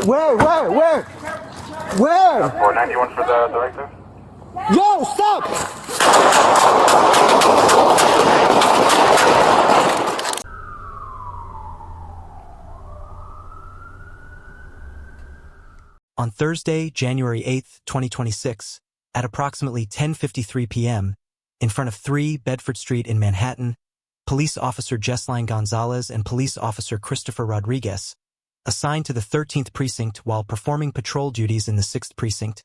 Where? 491 for the director. Yo, stop! On Thursday, January 8, 2026, at approximately 10:53 p.m., in front of 3 Bedford Street in Manhattan, Police Officer Jesline Gonzalez and Police Officer Christopher Rodriguez, assigned to the 13th Precinct while performing patrol duties in the 6th Precinct,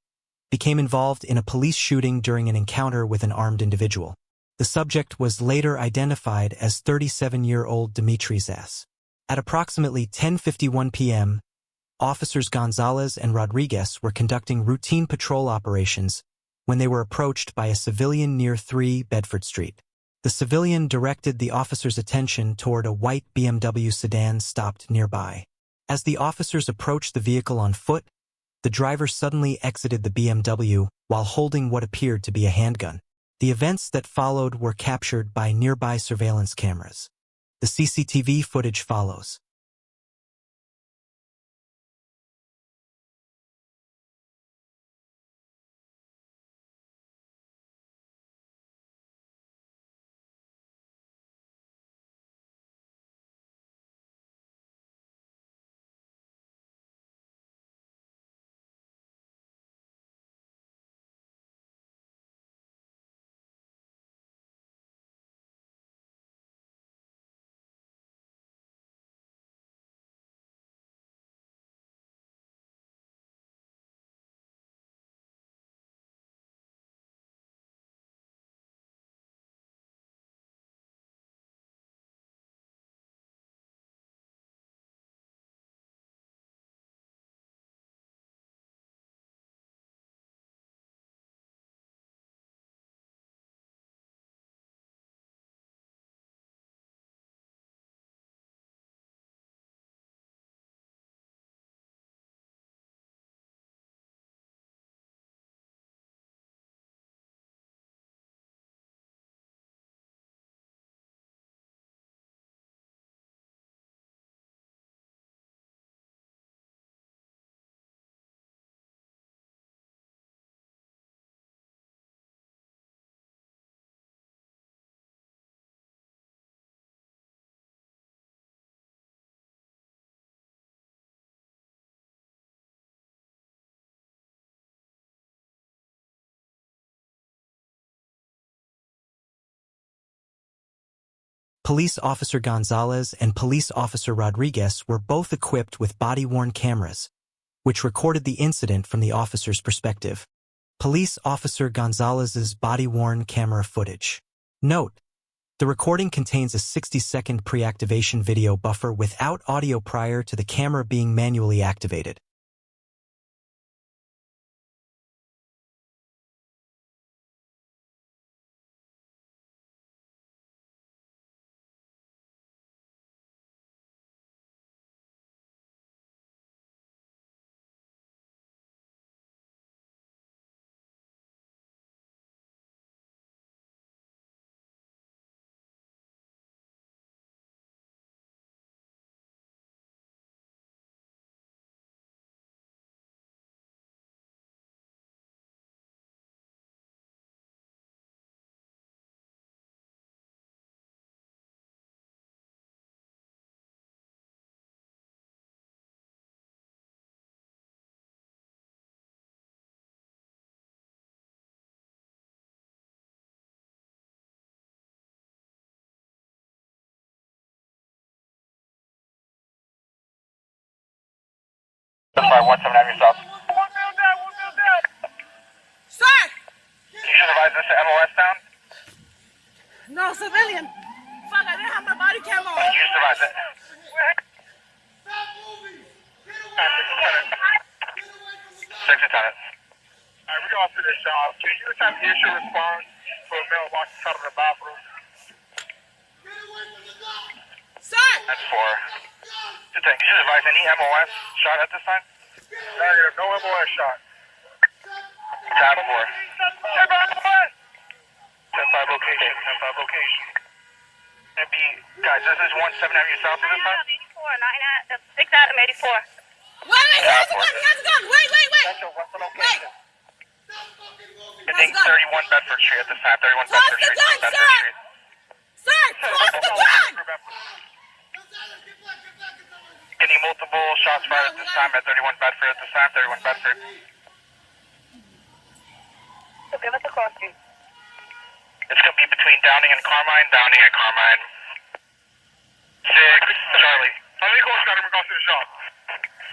became involved in a police shooting during an encounter with an armed individual. The subject was later identified as 37-year-old Dimitri Zas. At approximately 10:51 p.m., Officers Gonzalez and Rodriguez were conducting routine patrol operations when they were approached by a civilian near 3 Bedford Street. The civilian directed the officers' attention toward a white BMW sedan stopped nearby. As the officers approached the vehicle on foot, the driver suddenly exited the BMW while holding what appeared to be a handgun. The events that followed were captured by nearby surveillance cameras. The CCTV footage follows. Police Officer Gonzalez and Police Officer Rodriguez were both equipped with body-worn cameras, which recorded the incident from the officer's perspective. Police Officer Gonzalez's body-worn camera footage. Note: the recording contains a 60-second pre-activation video buffer without audio prior to the camera being manually activated. That's why 179 yourself. Sir! You should advise this to MOS town. No, civilian. Fuck, I didn't have my body cam on. You just advise it. Six Lieutenant. Alright, we're going to this job. Can you have the issue response for a mailbox out of the bathroom? Sir! That's 4. Detective, you should advise any MOS shot at this time? Negative, no MOS shot. Tab 4. 10-5 location, 10-5 location. And B, guys, this is 179 South at this time? 84, 6 Adam 84. Wait, he has a gun, he has a gun. Wait. Central, what's the location? Ending Has a gun. 31 Bedford Street at this time. 31 Toss Bedford the Street. gun, Bedford sir. Street. Sir, toss the gun. Getting multiple shots fired at this time at 31 Bedford at this time. 31 Bedford. So give us a crossing. It's going to be between Downing and Carmine. Downing and Carmine. 6, Charlie. How many calls got in regards to the shot?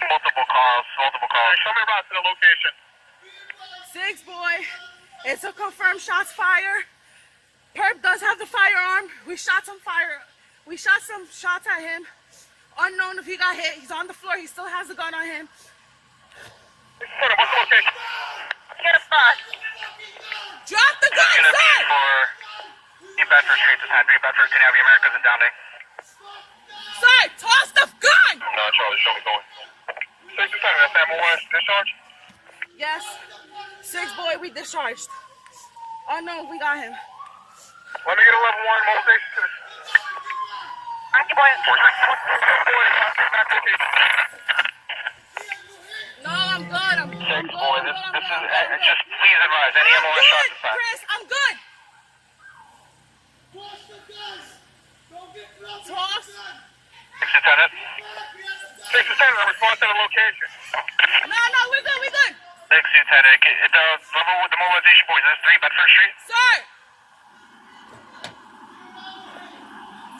Multiple calls. Show me about to the location. 6 boy, it's a confirmed shots fired. Perp does have the firearm. We shot some shots at him. Unknown if he got hit. He's on the floor. He still has the gun on him. What's the location? Get a spot. Drop the gun, It's going to be sir. for 3 Bedford Street this time. 3 Bedford. Can you have the Americans in Downing? Sir, toss the gun. No, Charlie, show me going. 6 to 7, that's ammo one discharge? Yes. 6 boy, we discharged. Unknown, we got him. Let me get a level 1 motivation to this. Rocky boy. No, I'm good. I'm 6 good. boy. This is just please advise any I'm MOS shot good, this time. Chris. I'm good. Toss. 6 Lieutenant. 6 to 7, response to the location. No, we good. 6 Lieutenant. The level with the mobilization points. This is 3 Bedford Street.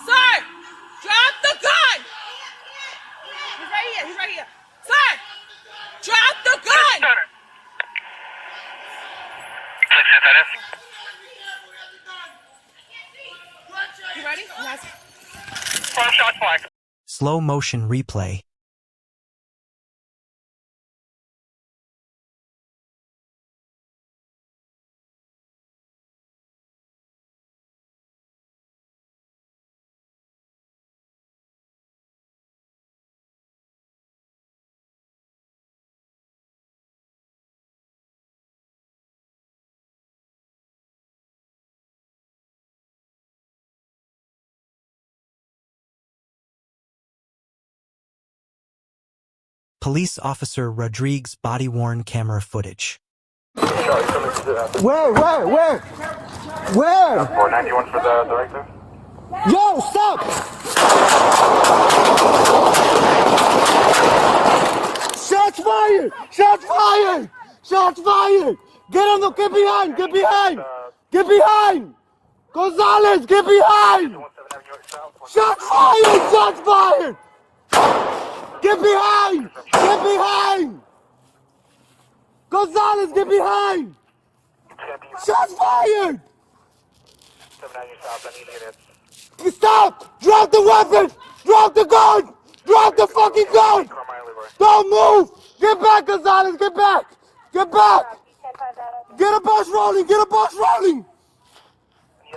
Sir, drop the gun. He's right here. Sir, drop the gun. 6 Lieutenant. You ready? Yes. 12 shots fired. Slow motion replay. Police Officer Rodriguez's body-worn camera footage. Where? 491 for the director. Yo, stop! Shots fired! Get behind! Gonzalez, get behind! Shots fired! Get behind! Gonzalez, get behind! Shots fired! 790 south, I need units. Stop! Drop the weapon! Drop the gun! Drop the fucking gun! Don't move! Get back, Gonzalez! Get back! Get a bus rolling! Yeah,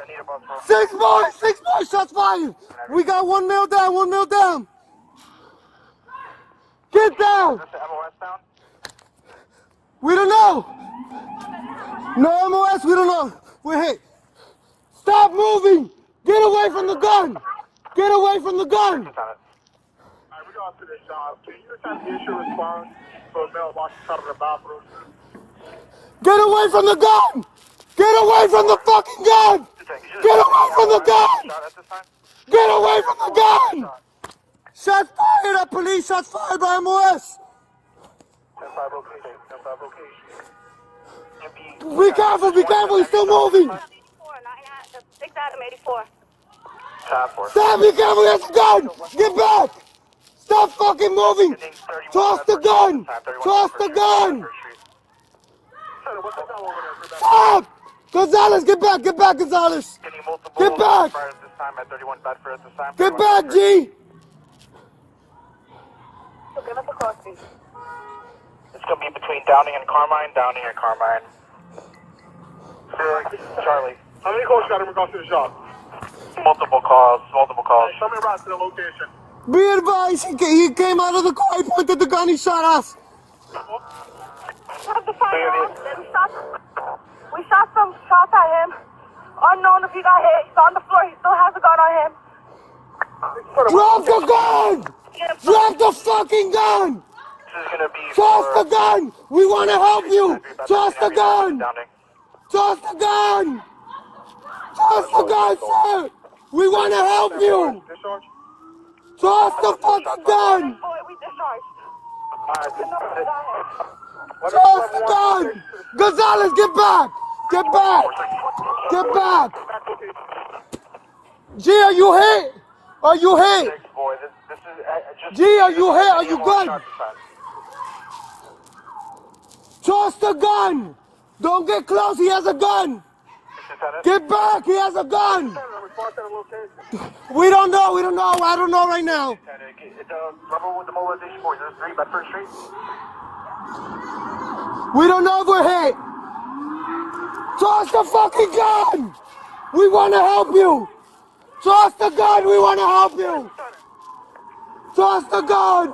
I need a bus roll. 6 boys! Shots fired! We got 1 mil down! Get down! Is this the MOS down? We don't know! No MOS, we don't know! We're hit! Stop moving! Get away from the gun! Alright, we got to the shop. Can you attempt to issue a response for a mailbox out of the bathroom? Get away from the gun! Get away from the fucking gun! Get away from the gun! Shot at this time? Get away from the gun! Shots fired at police! Shots fired by MOS! 10-5 location. 10-5 location. Be careful! He's still moving! 6 Adam 84. Stop! Be careful! He has a gun! Get back! Stop fucking moving! Toss the gun! Stop! Gonzalez, get back, Gonzalez! Get back! Get back, G! So give us a crossing. It's going to be between Downing and Carmine. Charlie. How many calls got in regards to the shot? Multiple calls. Show me around to the location. Be advised, he came out of the car, he pointed the gun, he shot us! Have the firearm. We shot some shots at him. Unknown if he got hit. He's on the floor. He still has a gun on him. Drop the gun! Drop the fucking gun! is going to be Toss for... the gun! We want to help you! Toss the gun! Toss the gun! Toss the gun, sir! We want to help you! Discharge? Toss the fucking gun! Boy, we discharged. Toss the gun! Gonzalez, get back! Get back! Get back! G, are you hit? Are you hit? Boy, this is just... G, are you hit? Are you good? Toss the gun! Don't get close, he has a gun! Get back, he has a gun! We don't know, I don't know right now. Remember with the mobilization boys, there's 3 Bedford Street? We don't know if we're hit! Toss the fucking gun! We want to help you! Toss the gun, we want to help you! Toss the gun!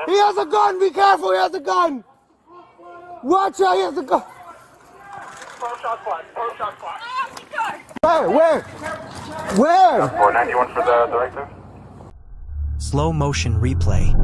He has a gun, be careful, he has a gun! Watch out, he has a gun! 12 shot flat. Where? Where? 491 for the directive. Slow motion replay.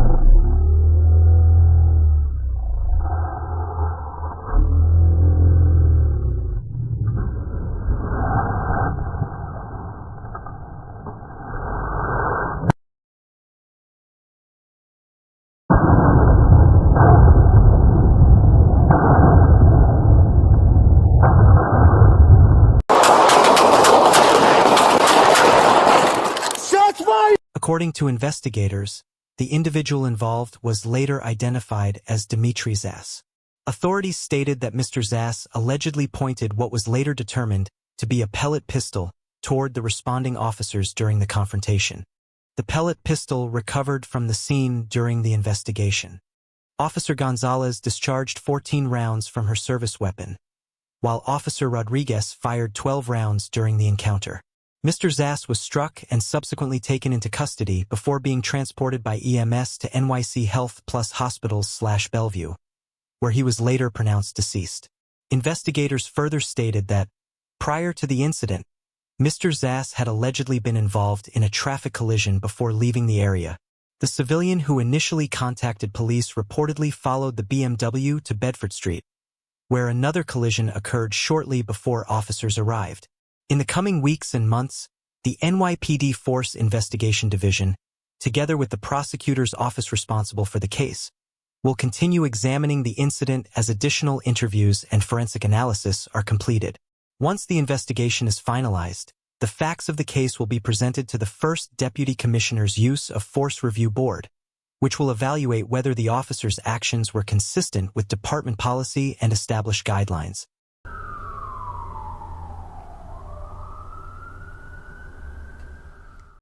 According to investigators, the individual involved was later identified as Dmitry Zass. Authorities stated that Mr. Zass allegedly pointed what was later determined to be a pellet pistol toward the responding officers during the confrontation. The pellet pistol recovered from the scene during the investigation. Officer Gonzalez discharged 14 rounds from her service weapon, while Officer Rodriguez fired 12 rounds during the encounter. Mr. Zass was struck and subsequently taken into custody before being transported by EMS to NYC Health Plus Hospitals/Bellevue, where he was later pronounced deceased. Investigators further stated that, prior to the incident, Mr. Zass had allegedly been involved in a traffic collision before leaving the area. The civilian who initially contacted police reportedly followed the BMW to Bedford Street, where another collision occurred shortly before officers arrived. In the coming weeks and months, the NYPD Force Investigation Division, together with the prosecutor's office responsible for the case, will continue examining the incident as additional interviews and forensic analysis are completed. Once the investigation is finalized, the facts of the case will be presented to the first Deputy Commissioner's Use of Force Review Board, which will evaluate whether the officer's actions were consistent with department policy and established guidelines.